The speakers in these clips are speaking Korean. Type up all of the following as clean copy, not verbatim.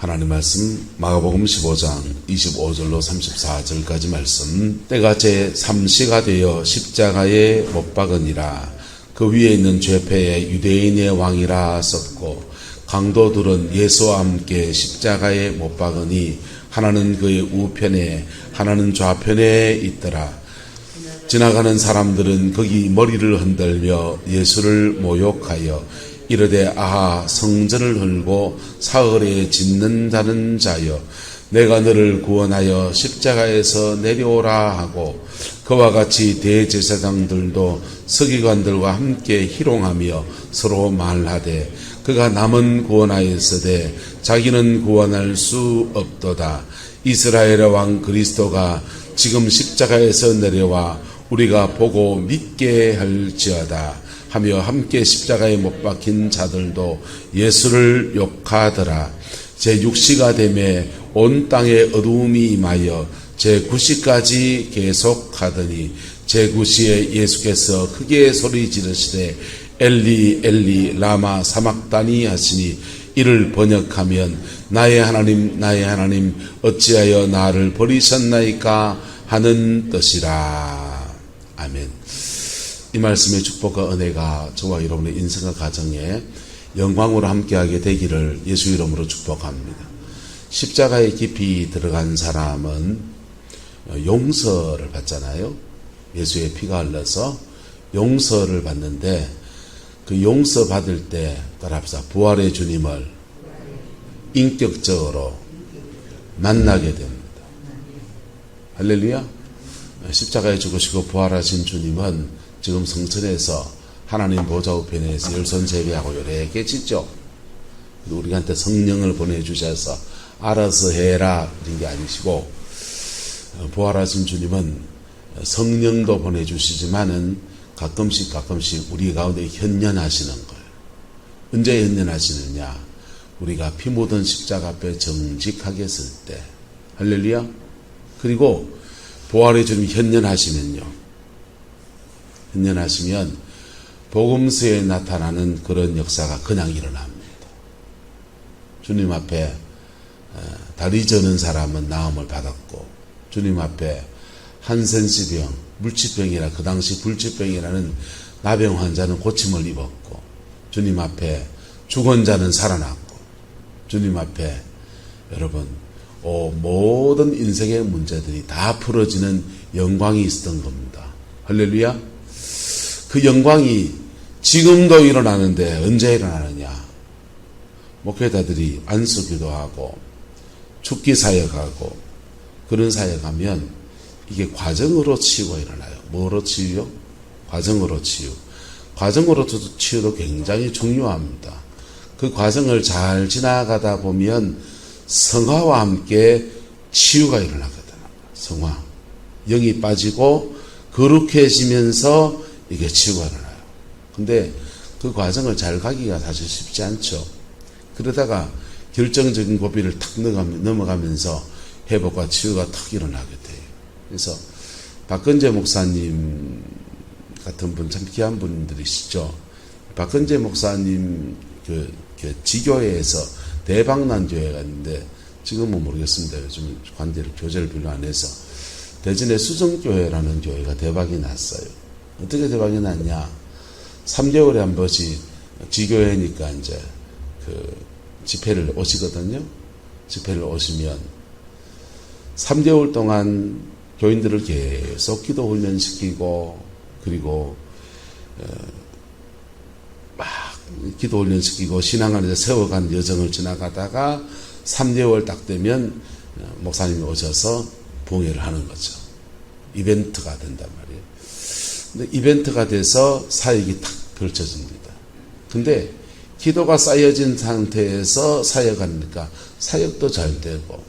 하나님 말씀 마가복음 15장 25절로 34절까지 말씀. 때가 제3시가 되어 십자가에 못 박으니라. 그 위에 있는 죄패에 유대인의 왕이라 썼고 강도들은 예수와 함께 십자가에 못 박으니 하나는 그의 우편에 하나는 좌편에 있더라. 지나가는 사람들은 거기 머리를 흔들며 예수를 모욕하여 이르되 아하 성전을 헐고 사흘에 짓는다는 자여 내가 너를 구원하여 십자가에서 내려오라 하고 그와 같이 대제사장들도 서기관들과 함께 희롱하며 서로 말하되 그가 남은 구원하였으되 자기는 구원할 수 없도다. 이스라엘의 왕 그리스도가 지금 십자가에서 내려와 우리가 보고 믿게 할지어다 하며 함께 십자가에 못 박힌 자들도 예수를 욕하더라. 제6시가 되매 온 땅에 어두움이 임하여 제9시까지 계속하더니 제9시에 예수께서 크게 소리 지르시되 엘리 엘리 라마 사막다니 하시니 이를 번역하면 나의 하나님 어찌하여 나를 버리셨나이까 하는 뜻이라. 아멘. 이 말씀의 축복과 은혜가 저와 여러분의 인생과 가정에 영광으로 함께하게 되기를 예수 이름으로 축복합니다. 십자가에 깊이 들어간 사람은 용서를 받잖아요. 예수의 피가 흘러서 용서를 받는데 그 용서 받을 때 따라합시다. 부활의 주님을 인격적으로 만나게 됩니다. 할렐루야. 십자가에 죽으시고 부활하신 주님은 지금 성천에서 하나님 보좌 우편에서 열손 제비하고 요래 계시죠. 우리한테 성령을 보내주셔서 알아서 해라 이런 게 아니시고 부활하신 주님은 성령도 보내주시지만은 가끔씩 우리 가운데 현현하시는 거예요. 언제 현현하시느냐? 우리가 피 묻은 십자가 앞에 정직하게 설 때. 할렐루야. 그리고 부활의 주님 현현하시면 복음서에 나타나는 그런 역사가 그냥 일어납니다. 주님 앞에 다리 저는 사람은 나음을 받았고 주님 앞에 한센시병, 물치병이라 그 당시 불치병이라는 나병 환자는 고침을 입었고 주님 앞에 죽은 자는 살아났고 주님 앞에 여러분 모든 인생의 문제들이 다 풀어지는 영광이 있었던 겁니다. 할렐루야. 그 영광이 지금도 일어나는데 언제 일어나느냐? 목회자들이 안수기도하고 죽기 사역하고 그런 사역하면 이게 과정으로 치유가 일어나요. 뭐로 치유요? 과정으로 치유. 과정으로 치유도 굉장히 중요합니다. 그 과정을 잘 지나가다 보면 성화와 함께 치유가 일어나거든요. 성화. 영이 빠지고 거룩해지면서 이게 치유가 일어나요. 근데 그 과정을 잘 가기가 사실 쉽지 않죠. 그러다가 결정적인 고비를 탁 넘어가면서 회복과 치유가 탁 일어나게 돼요. 그래서 박근재 목사님 같은 분 참 귀한 분들이시죠. 박근재 목사님 그 지교회에서 대박난 교회가 있는데 지금은 모르겠습니다. 요즘 교제를 별로 안 해서 대전의 수정교회라는 교회가 대박이 났어요. 어떻게 대박이 났냐? 3개월에 한 번씩 지교회니까 이제 그 집회를 오시거든요. 집회를 오시면 3개월 동안 교인들을 계속 기도 훈련시키고 그리고 막 기도 훈련시키고 신앙 안에서 세워간 여정을 지나가다가 3개월 딱 되면 목사님이 오셔서 봉회를 하는 거죠. 이벤트가 된단 말이에요. 근데 이벤트가 돼서 사역이 탁 펼쳐집니다. 근데 기도가 쌓여진 상태에서 사역하니까 사역도 잘 되고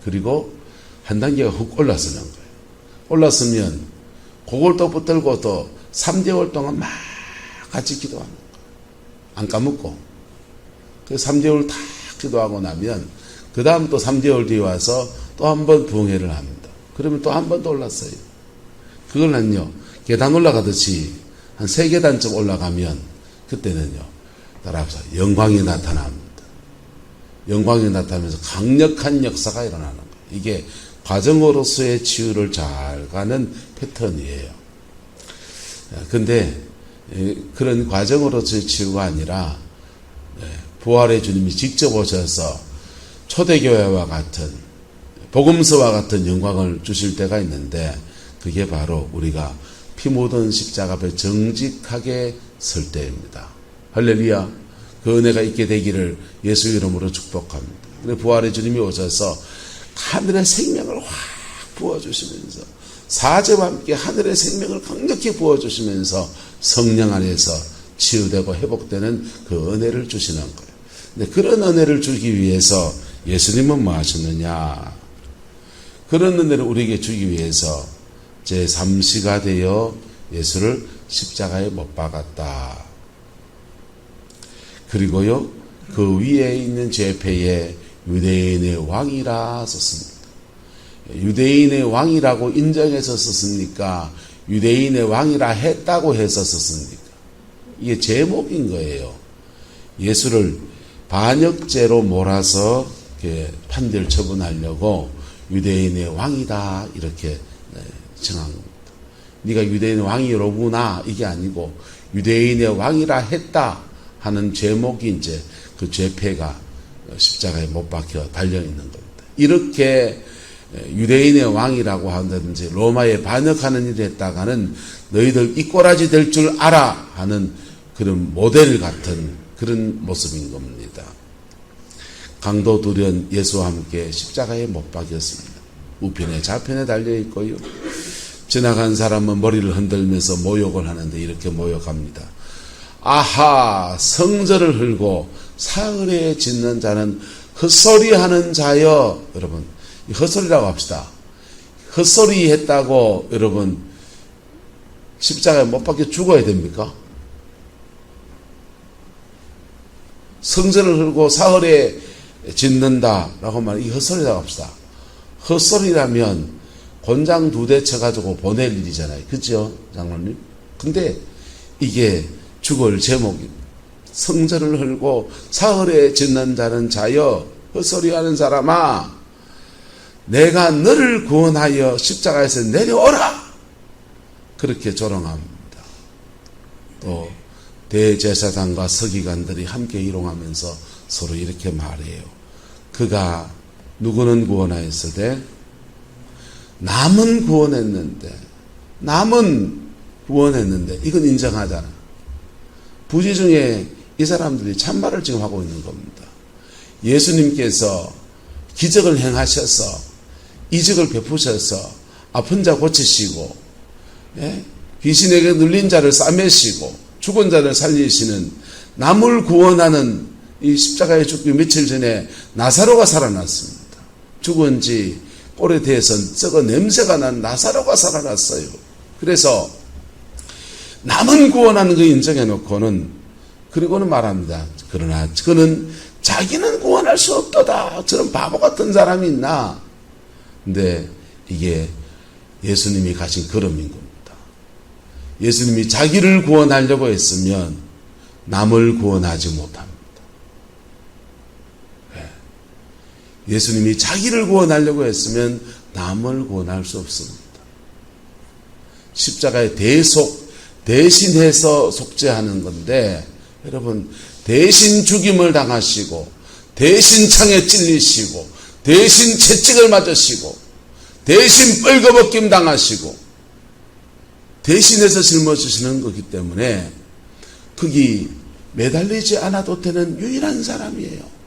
그리고 한 단계가 훅 올라서는 거예요. 올랐으면 그걸 또 붙들고 또 3개월 동안 막 같이 기도하는 거예요. 안 까먹고. 그 3개월 다 기도하고 나면 그 다음 또 3개월 뒤에 와서 또 한 번 부흥회를 합니다. 그러면 또 한 번 더 올랐어요. 그걸는요 계단 올라가듯이 한 3계단쯤 올라가면 그때는요 따라합시다. 영광이 나타납니다. 영광이 나타나면서 강력한 역사가 일어나는 거예요. 이게 과정으로서의 치유를 잘 가는 패턴이에요. 근데 그런 과정으로서의 치유가 아니라 부활의 주님이 직접 오셔서 초대교회와 같은 복음서와 같은 영광을 주실 때가 있는데, 그게 바로 우리가 피 묻은 십자가 앞에 정직하게 설 때입니다. 할렐루야. 그 은혜가 있게 되기를 예수 이름으로 축복합니다. 근데 부활의 주님이 오셔서 하늘의 생명을 확 부어주시면서, 사제와 함께 하늘의 생명을 강력히 부어주시면서 성령 안에서 치유되고 회복되는 그 은혜를 주시는 거예요. 근데 그런 은혜를 주기 위해서 예수님은 뭐 하셨느냐? 그런 은혜를 우리에게 주기 위해서 제3시가 되어 예수를 십자가에 못 박았다. 그리고요, 그 위에 있는 죄패에 유대인의 왕이라 썼습니다. 유대인의 왕이라고 인정해서 썼습니까? 유대인의 왕이라 했다고 해서 썼습니까? 이게 제목인 거예요. 예수를 반역죄로 몰아서 판결 처분하려고 유대인의 왕이다 이렇게 정한 겁니다. 네가 유대인의 왕이로구나 이게 아니고 유대인의 왕이라 했다 하는 제목이 이제 그 죄패가 십자가에 못 박혀 달려있는 겁니다. 이렇게 유대인의 왕이라고 한다든지 로마에 반역하는 일을 했다가는 너희들 이꼬라지 될 줄 알아 하는 그런 모델 같은 그런 모습인 겁니다. 강도 둘은 예수와 함께 십자가에 못 박였습니다. 우편에 좌편에 달려있고요. 지나간 사람은 머리를 흔들면서 모욕을 하는데 이렇게 모욕합니다. 아하, 성전을 헐고 사흘에 짓는 자는 헛소리하는 자여. 여러분, 헛소리라고 합시다. 헛소리 했다고 여러분 십자가에 못 박혀 죽어야 됩니까? 성전을 헐고 사흘에 짓는다라고 말하면 이 헛소리라고 합시다. 헛소리라면 곤장 2대 쳐가지고 보낼 일이잖아요. 그죠, 장로님? 근데 이게 죽을 제목입니다. 성전을 헐고 사흘에 짓는 자는 자여, 헛소리하는 사람아, 내가 너를 구원하여 십자가에서 내려오라. 그렇게 조롱합니다. 또 대제사장과 서기관들이 함께 이동하면서 서로 이렇게 말해요. 그가 누구는 구원하였으되 남은 구원했는데 이건 인정하잖아. 부지 중에 이 사람들이 참말을 지금 하고 있는 겁니다. 예수님께서 기적을 행하셔서 이적을 베푸셔서 아픈 자 고치시고, 귀신에게 눌린 자를 싸매시고 죽은 자를 살리시는, 남을 구원하는 이 십자가에 죽기 며칠 전에 나사로가 살아났습니다. 죽은 지 오래돼서 썩어 냄새가 난 나사로가 살아났어요. 그래서 남은 구원하는 거 인정해 놓고는, 그리고는 말합니다. 그러나 그는 자기는 구원할 수 없도다. 저런 바보 같은 사람이 있나? 근데 이게 예수님이 가신 걸음인 겁니다. 예수님이 자기를 구원하려고 했으면 남을 구원하지 못합니다. 예수님이 자기를 구원하려고 했으면 남을 구원할 수 없습니다. 십자가에 대신해서 속죄하는 건데, 여러분, 대신 죽임을 당하시고, 대신 창에 찔리시고, 대신 채찍을 맞으시고, 대신 뻘거벗김 당하시고, 대신해서 짊어지시는 거기 때문에 거기 매달리지 않아도 되는 유일한 사람이에요.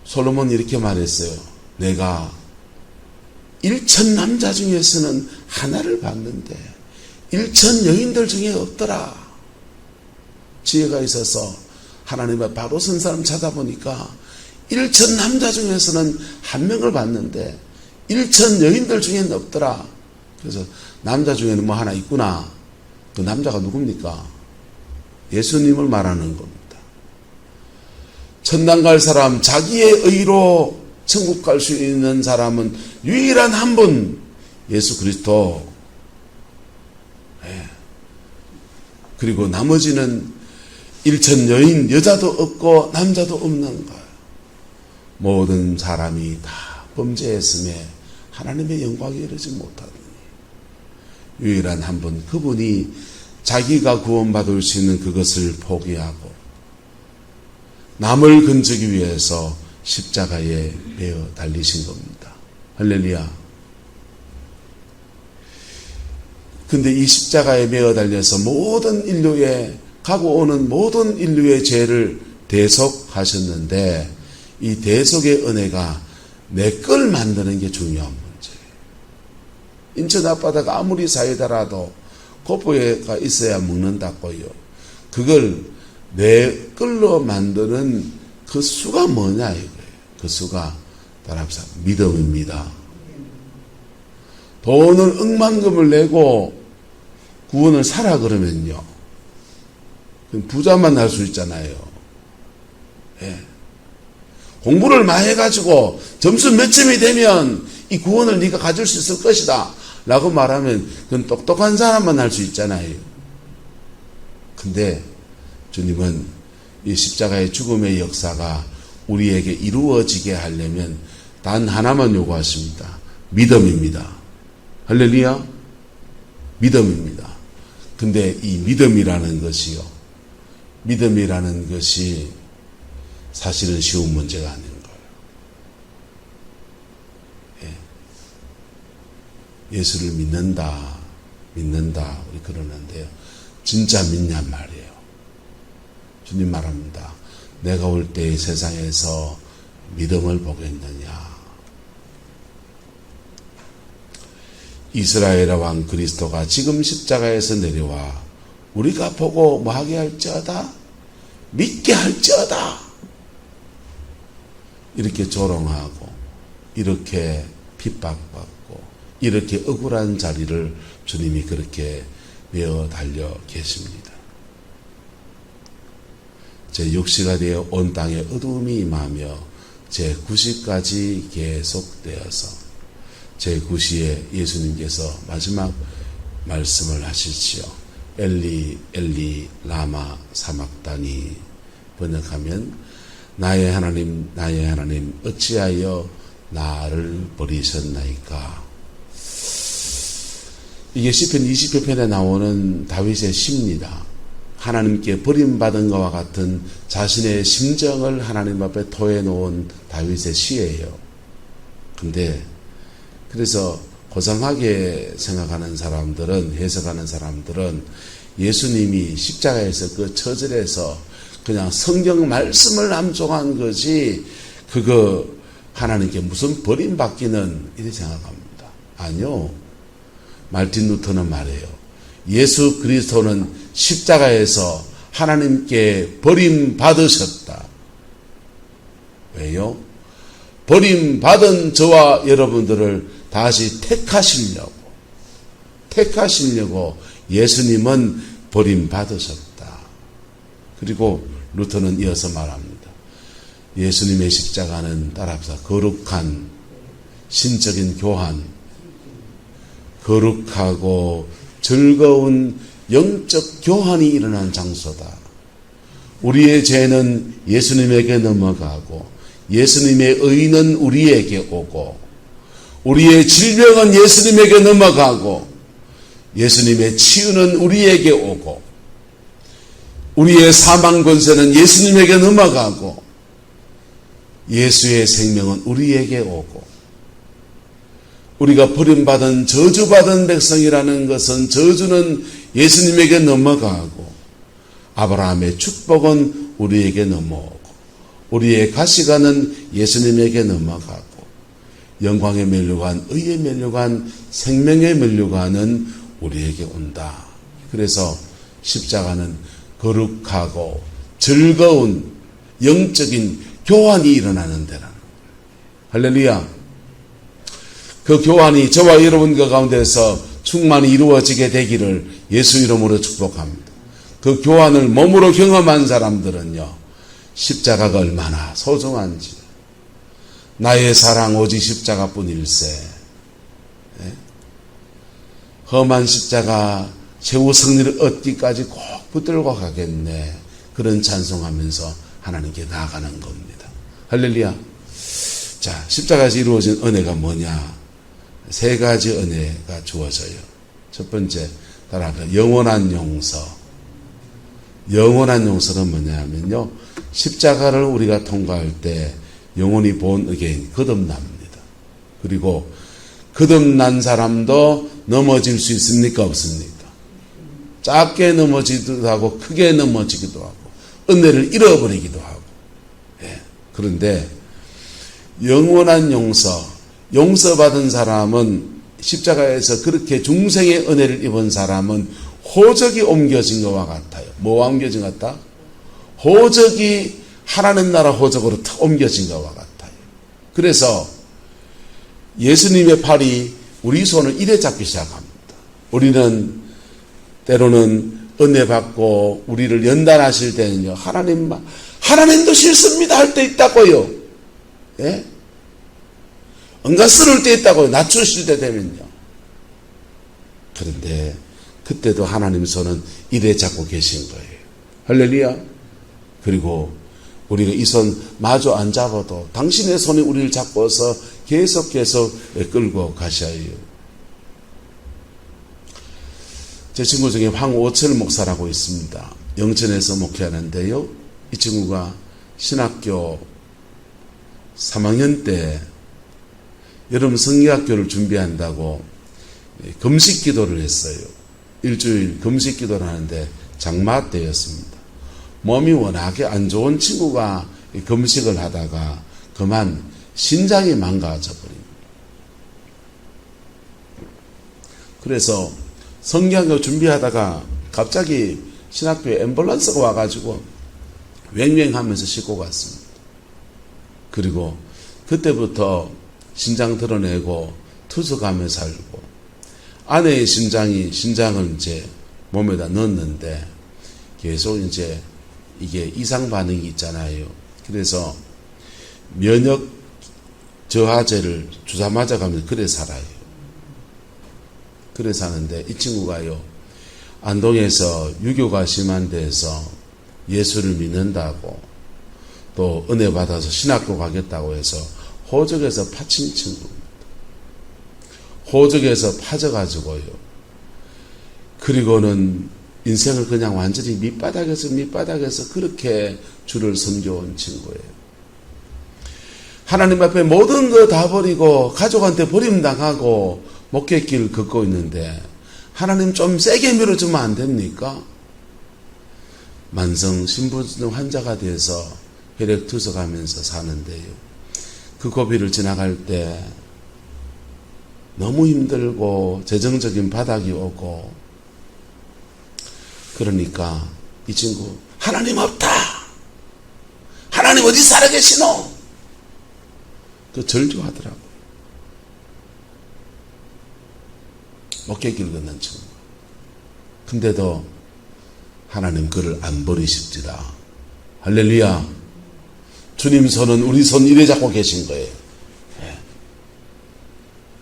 솔로몬이 이렇게 말했어요. 내가 1천 남자 중에서는 하나를 봤는데 1천 여인들 중에 없더라. 지혜가 있어서 하나님의 바로 선 사람 찾아보니까 1천 남자 중에서는 한 명을 봤는데 1천 여인들 중에는 없더라. 그래서 남자 중에는 뭐 하나 있구나. 그 남자가 누굽니까? 예수님을 말하는 겁니다. 천당 갈 사람, 자기의 의로 천국 갈 수 있는 사람은 유일한 한 분, 예수 그리스도. 그리고 나머지는 일천 여인 여자도 없고 남자도 없는 거예요. 모든 사람이 다 범죄했음에 하나님의 영광이 이르지 못하더니 유일한 한 분, 그분이 자기가 구원받을 수 있는 그것을 포기하고 남을 건지기 위해서 십자가에 매어 달리신 겁니다. 할렐루야. 근데 이 십자가에 매어 달려서 모든 인류의 가고 오는 모든 인류의 죄를 대속하셨는데 이 대속의 은혜가 내 걸 만드는 게 중요한 문제예요. 인천 앞바다가 아무리 사이다라도 고포가 있어야 먹는다고요. 그걸 내 걸로 만드는 그 수가 뭐냐 이거예요. 그 수가 따라합시다. 믿음입니다. 돈을 억만금을 내고 구원을 사라 그러면요. 부자만 할 수 있잖아요. 예. 공부를 많이 해가지고 점수 몇 점이 되면 이 구원을 네가 가질 수 있을 것이다 라고 말하면 그건 똑똑한 사람만 할 수 있잖아요. 근데 주님은 이 십자가의 죽음의 역사가 우리에게 이루어지게 하려면 단 하나만 요구하십니다. 믿음입니다. 할렐루야. 믿음입니다. 근데 이 믿음이라는 것이 사실은 쉬운 문제가 아닌 거예요. 예. 예수를 믿는다 우리 그러는데요. 진짜 믿냔 말이에요. 주님 말합니다. 내가 올 때 이 세상에서 믿음을 보겠느냐. 이스라엘 왕 그리스도가 지금 십자가에서 내려와 우리가 보고 뭐하게 할지어다? 믿게 할지어다. 이렇게 조롱하고 이렇게 핍박받고 이렇게 억울한 자리를 주님이 그렇게 메어 달려 계십니다. 제6시가 되어 온 땅에 어두움이 임하며 제9시까지 계속되어서 제9시에 예수님께서 마지막 말씀을 하시지요. 엘리 엘리 라마 사막다니, 번역하면 나의 하나님 나의 하나님 어찌하여 나를 버리셨나이까. 이게 시편 20편에 나오는 다윗의 시입니다. 하나님께 버림받은 것과 같은 자신의 심정을 하나님 앞에 토해놓은 다윗의 시예요. 근데 그래서 고상하게 생각하는 사람들은, 해석하는 사람들은 예수님이 십자가에서 그 처절에서 그냥 성경 말씀을 암송한 거지 그거 하나님께 무슨 버림받기는 이렇게 생각합니다. 아니요. 말틴 루터는 말해요. 예수 그리스도는 십자가에서 하나님께 버림받으셨다. 왜요? 버림받은 저와 여러분들을 다시 택하시려고 예수님은 버림받으셨다. 그리고 루터는 이어서 말합니다. 예수님의 십자가는 따라합시다. 거룩한 신적인 교환, 거룩하고 즐거운 영적 교환이 일어난 장소다. 우리의 죄는 예수님에게 넘어가고 예수님의 의는 우리에게 오고 우리의 질병은 예수님에게 넘어가고 예수님의 치유는 우리에게 오고 우리의 사망 권세는 예수님에게 넘어가고 예수의 생명은 우리에게 오고 우리가 버림받은 저주받은 백성이라는 것은 저주는 예수님에게 넘어가고 아브라함의 축복은 우리에게 넘어오고 우리의 가시관은 예수님에게 넘어가고 영광의 면류관, 의의 면류관, 생명의 면류관은 우리에게 온다. 그래서 십자가는 거룩하고 즐거운 영적인 교환이 일어나는 데라는 거예요. 할렐루야. 그 교환이 저와 여러분과 가운데서 충만히 이루어지게 되기를 예수 이름으로 축복합니다. 그 교환을 몸으로 경험한 사람들은요, 십자가가 얼마나 소중한지, 나의 사랑 오직 십자가뿐일세, 험한 십자가 최후 승리를 얻기까지 꼭 붙들고 가겠네. 그런 찬송하면서 하나님께 나아가는 겁니다. 할렐루야. 자, 십자가에서 이루어진 은혜가 뭐냐? 세 가지 은혜가 주어져요. 첫 번째, 따라합니다. 영원한 용서. 영원한 용서는 뭐냐면요, 십자가를 우리가 통과할 때 영원히 본 의견이 거듭납니다. 그리고 거듭난 사람도 넘어질 수 있습니까? 없습니까? 작게 넘어지기도 하고 크게 넘어지기도 하고 은혜를 잃어버리기도 하고. 예. 그런데 영원한 용서받은 사람은, 십자가에서 그렇게 중생의 은혜를 입은 사람은 호적이 옮겨진 것과 같아요. 뭐가 옮겨진 것 같다? 호적이 하나님 나라 호적으로 탁 옮겨진 것과 같아요. 그래서 예수님의 팔이 우리 손을 이래 잡기 시작합니다. 우리는 때로는 은혜 받고 우리를 연단하실 때는요, 하나님도 싫습니다 할 때 있다고요. 예? 응가스러울 때 있다고요. 낮추실 때 되면요. 그런데 그때도 하나님 손은 이래 잡고 계신 거예요. 할렐루야. 그리고 우리가 이 손 마주 안 잡아도 당신의 손이 우리를 잡고서 계속 끌고 가셔요. 제 친구 중에 황오철 목사라고 있습니다. 영천에서 목회하는데요, 이 친구가 신학교 3학년 때 여름 성경학교를 준비한다고 금식 기도를 했어요. 일주일 금식 기도를 하는데 장마 때였습니다. 몸이 워낙에 안 좋은 친구가 금식을 하다가 그만 신장이 망가져 버립니다. 그래서 성경학교 준비하다가 갑자기 신학교에 앰뷸런스가 와가지고 왱왱하면서 싣고 갔습니다. 그리고 그때부터 신장 드러내고 투석하며 살고, 아내의 신장을 이제 몸에다 넣었는데 계속 이제 이게 이상 반응이 있잖아요. 그래서 면역 저하제를 주사 맞아가면서 그래 살아요. 그래 사는데 이 친구가요, 안동에서 유교가 심한 데에서 예수를 믿는다고 또 은혜 받아서 신학교 가겠다고 해서 호적에서 파친 친구입니다. 호적에서 파져가지고요, 그리고는 인생을 그냥 완전히 밑바닥에서 그렇게 주를 섬겨온 친구예요. 하나님 앞에 모든 거 다 버리고 가족한테 버림당하고 목회길을 걷고 있는데 하나님 좀 세게 밀어주면 안 됩니까? 만성 신부증 환자가 돼서 혈액투석하면서 사는데요, 그 고비를 지나갈 때 너무 힘들고 재정적인 바닥이 오고, 그러니까 이 친구, 하나님 없다, 하나님 어디 살아계시노, 그 절주하더라고요. 목회길 걷는 친구. 근데도 하나님 그를 안 버리십니다. 할렐루야. 주님 손은 우리 손 이래 잡고 계신 거예요. 네.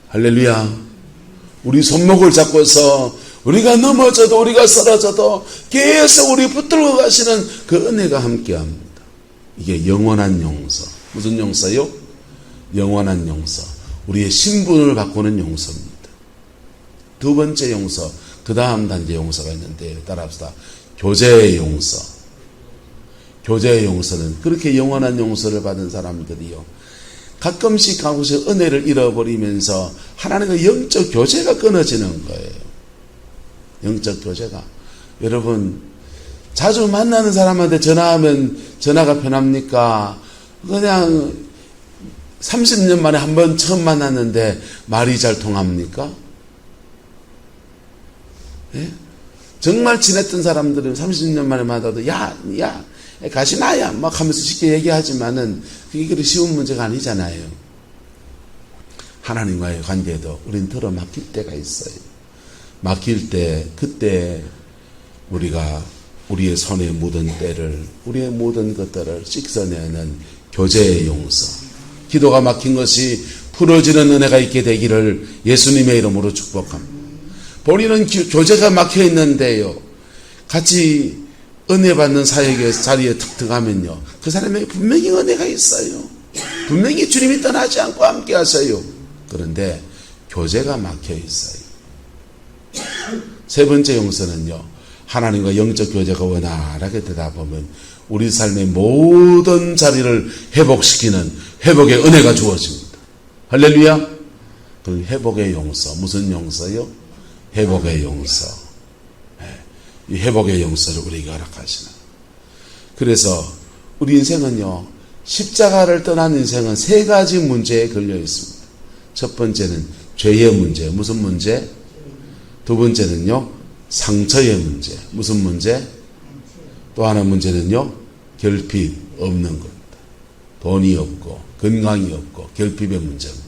할렐루야. 우리 손목을 잡고서 우리가 넘어져도 우리가 쓰러져도 계속 우리 붙들고 가시는 그 은혜가 함께합니다. 이게 영원한 용서. 무슨 용서요? 영원한 용서. 우리의 신분을 바꾸는 용서입니다. 두 번째 용서, 그 다음 단계 용서가 있는데, 따라합시다. 교제의 용서. 교제의 용서는 그렇게 영원한 용서를 받은 사람들이요, 가끔씩 은혜를 잃어버리면서 하나님과 영적 교제가 끊어지는 거예요. 영적 교제가. 여러분, 자주 만나는 사람한테 전화하면 전화가 편합니까? 그냥 30년 만에 한 번 처음 만났는데 말이 잘 통합니까? 예? 정말 친했던 사람들은 30년 만에 만나도 야 가시나야 막 하면서 쉽게 얘기하지만은 그게 그리 쉬운 문제가 아니잖아요. 하나님과의 관계도 우린 들어 막힐 때가 있어요. 막힐 때, 그때 우리가 우리의 손에 묻은 때를, 우리의 모든 것들을 씻어내는 교제의 용서. 기도가 막힌 것이 풀어지는 은혜가 있게 되기를 예수님의 이름으로 축복합니다. 본인은 교제가 막혀 있는데요, 같이 은혜 받는 사역의 자리에 탁 들어가면요, 그 사람에게 분명히 은혜가 있어요. 분명히 주님이 떠나지 않고 함께 하세요. 그런데 교제가 막혀 있어요. 세 번째 용서는요, 하나님과 영적 교제가 원활하게 되다 보면 우리 삶의 모든 자리를 회복시키는 회복의 은혜가 주어집니다. 할렐루야. 그 회복의 용서, 무슨 용서요? 회복의 용서. 이 회복의 용서를 우리에게 허락하시는. 그래서 우리 인생은요, 십자가를 떠난 인생은 세 가지 문제에 걸려 있습니다. 첫 번째는 죄의 문제. 무슨 문제? 두 번째는요, 상처의 문제. 무슨 문제? 또 하나 문제는요, 결핍 없는 겁니다. 돈이 없고 건강이 없고 결핍의 문제입니다.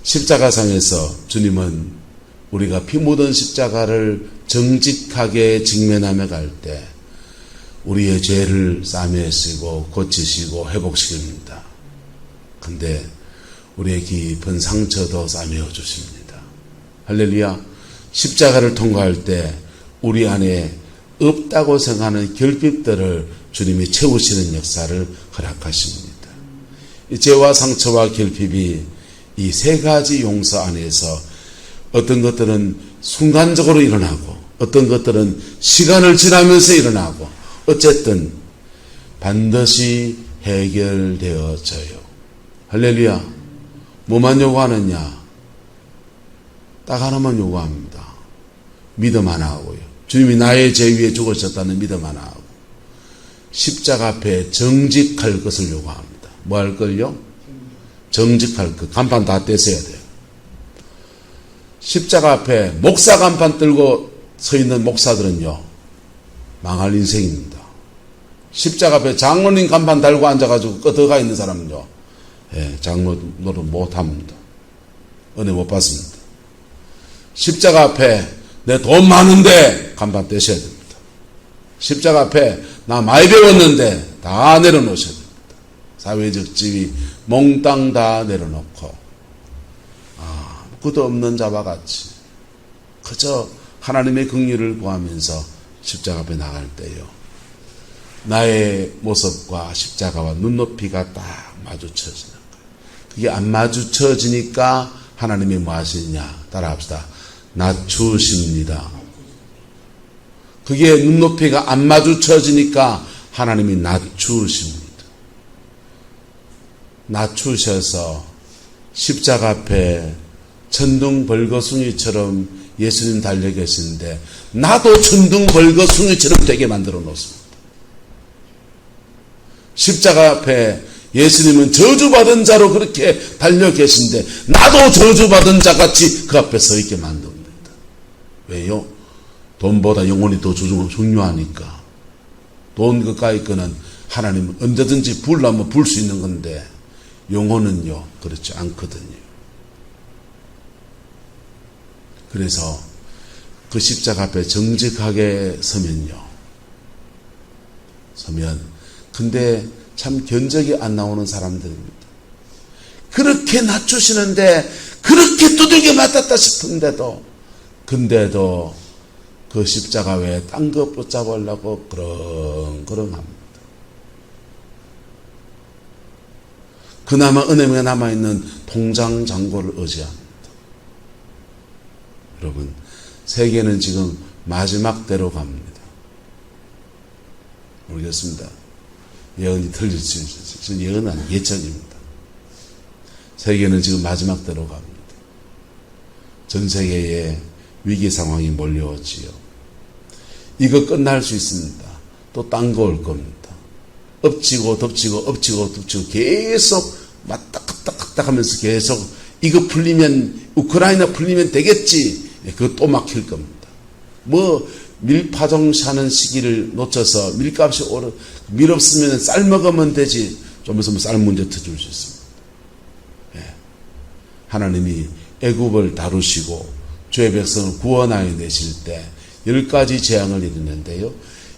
십자가상에서 주님은 우리가 피 묻은 십자가를 정직하게 직면하며 갈 때 우리의 죄를 싸매시고 고치시고 회복시킵니다. 근데 우리의 깊은 상처도 싸매어 주십니다. 할렐루야. 십자가를 통과할 때 우리 안에 없다고 생각하는 결핍들을 주님이 채우시는 역사를 허락하십니다. 이 죄와 상처와 결핍이 이 세 가지 용서 안에서 어떤 것들은 순간적으로 일어나고 어떤 것들은 시간을 지나면서 일어나고 어쨌든 반드시 해결되어져요. 할렐루야. 뭐만 요구하느냐? 딱 하나만 요구합니다. 믿음 하나 하고요. 주님이 나의 죄 위에 죽으셨다는 믿음 하나 하고 십자가 앞에 정직할 것을 요구합니다. 뭐 할 걸요? 정직할 것. 간판 다 떼셔야 돼요. 십자가 앞에 목사 간판 들고 서 있는 목사들은요, 망할 인생입니다. 십자가 앞에 장로님 간판 달고 앉아가지고 끄덕가 있는 사람은요, 장로 노릇 못합니다. 은혜 못 받습니다. 십자가 앞에 내 돈 많은데 간판 떼셔야 됩니다. 십자가 앞에 나 많이 배웠는데 다 내려놓으셔야 됩니다. 사회적 지위 몽땅 다 내려놓고 아무것도 없는 자와 같이 그저 하나님의 긍휼을 구하면서 십자가 앞에 나갈 때요, 나의 모습과 십자가와 눈높이가 딱 마주쳐지는 거예요. 그게 안 마주쳐지니까 하나님이 뭐 하시느냐? 따라합시다. 낮추십니다. 그게 눈높이가 안 마주쳐지니까 하나님이 낮추십니다. 낮추셔서 십자가 앞에 천둥벌거숭이처럼 예수님 달려 계시는데 나도 천둥벌거숭이처럼 되게 만들어 놓습니다. 십자가 앞에 예수님은 저주받은 자로 그렇게 달려 계신데 나도 저주받은 자같이 그 앞에 서 있게 만듭니다. 왜요? 돈보다 영혼이 더 중요하니까. 돈 그까이 거는 하나님은 언제든지 불라면 불 수 있는 건데 영혼은요 그렇지 않거든요. 그래서 그 십자가 앞에 정직하게 서면 근데 참 견적이 안 나오는 사람들입니다. 그렇게 낮추시는데 그렇게 두들겨 맞았다 싶은데도 근데도 그 십자가 외에 딴 거 붙잡으려고 그렁그렁합니다. 그나마 은혜가 남아있는 통장 잔고를 의지합니다. 여러분, 세계는 지금 마지막 때로 갑니다. 모르겠습니다. 예언이 틀릴지, 예언은 아니고 예측입니다. 세계는 지금 마지막 때로 갑니다. 전 세계에 위기 상황이 몰려오지요. 이거 끝날 수 있습니다. 또 딴 거 올 겁니다. 엎치고 덮치고 계속 왔다 갔다 하면서 계속 이거 풀리면 우크라이나 풀리면 되겠지. 그거 또 막힐 겁니다. 뭐 밀파종 사는 시기를 놓쳐서 밀값이 밀 없으면 쌀 먹으면 되지. 좀 있으면 쌀 문제 터질 수 있습니다. 하나님이 애굽을 다루시고 주의 백성을 구원하여 내실 때 10가지 재앙을 이루는데요,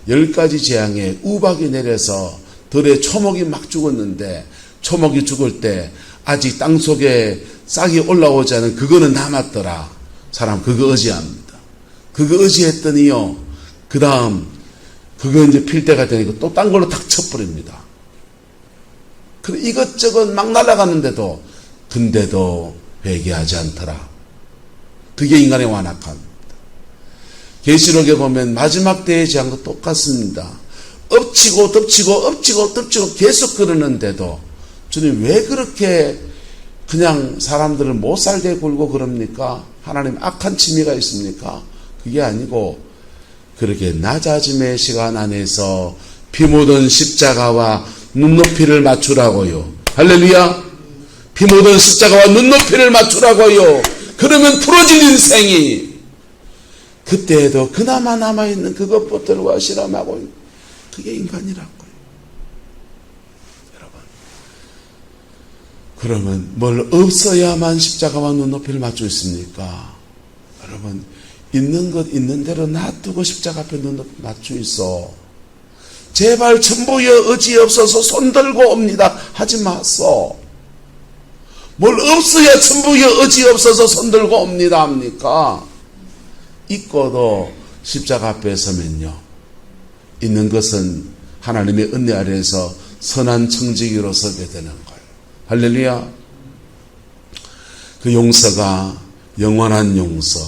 10가지 재앙에 우박이 내려서 들에 초목이 막 죽었는데 초목이 죽을 때 아직 땅속에 싹이 올라오지 않은 그거는 남았더라. 사람 그거 의지합니다. 그거 의지했더니요, 그 다음 그거 이제 필 때가 되니까 또 딴 걸로 탁 쳐버립니다. 그래 이것저것 막 날아가는데도 근데도 회개하지 않더라. 그게 인간의 완악함입니다. 계시록에 보면 마지막 때의 재앙도 똑같습니다. 엎치고 덮치고 엎치고 덮치고 계속 그러는데도 주님 왜 그렇게 그냥 사람들을 못 살게 굴고 그럽니까? 하나님 악한 취미가 있습니까? 그게 아니고 그렇게 낮아짐의 시간 안에서 피 묻은 십자가와 눈높이를 맞추라고요. 할렐루야. 피 묻은 십자가와 눈높이를 맞추라고요. 그러면 풀어진 인생이 그때에도 그나마 남아있는 그것들과 실험하고 있는 그게 인간이라고요. 여러분, 그러면 뭘 없어야만 십자가와 눈높이를 맞추고 있습니까? 여러분, 있는 것 있는 대로 놔두고 십자가 앞에 눈높이 맞추고 있어. 제발 천부여 의지없어서 손들고 옵니다 하지 마소. 뭘 없어야 천부여 의지없어서 손들고 옵니다 합니까? 있고도 십자가 앞에 서면요, 있는 것은 하나님의 은혜 아래에서 선한 청지기로 서게 되는 거예요. 할렐루야. 그 용서가 영원한 용서,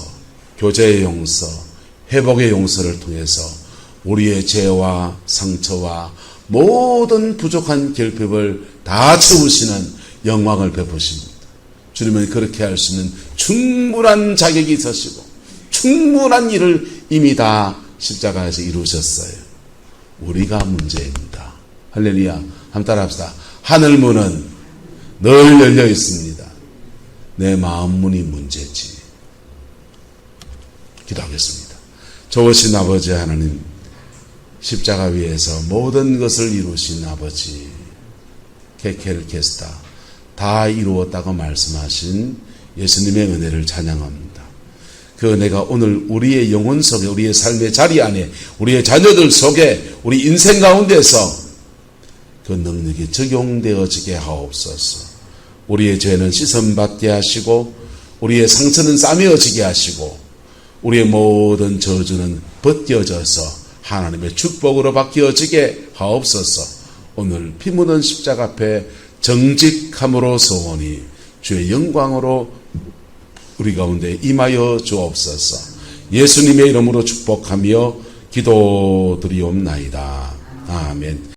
교제의 용서, 회복의 용서를 통해서 우리의 죄와 상처와 모든 부족한 결핍을 다 채우시는 영광을 베푸십니다. 주님은 그렇게 할 수 있는 충분한 자격이 있으시고 충분한 일을 이미 다 십자가에서 이루셨어요. 우리가 문제입니다. 할렐루야. 한번 따라합시다. 하늘문은 늘 열려 있습니다. 내 마음 문이 문제지. 기도하겠습니다. 좋으신 아버지 하나님, 십자가 위에서 모든 것을 이루신 아버지, 케켈 게스타 다 이루었다고 말씀하신 예수님의 은혜를 찬양합니다. 그 은혜가 오늘 우리의 영혼 속에, 우리의 삶의 자리 안에, 우리의 자녀들 속에, 우리 인생 가운데서 그 능력이 적용되어지게 하옵소서. 우리의 죄는 씻음받게 하시고 우리의 상처는 싸매어지게 하시고 우리의 모든 저주는 벗겨져서 하나님의 축복으로 바뀌어지게 하옵소서. 오늘 피 묻은 십자가 앞에 정직함으로 서오니 주의 영광으로 우리 가운데 임하여 주옵소서. 예수님의 이름으로 축복하며 기도드리옵나이다. 아멘.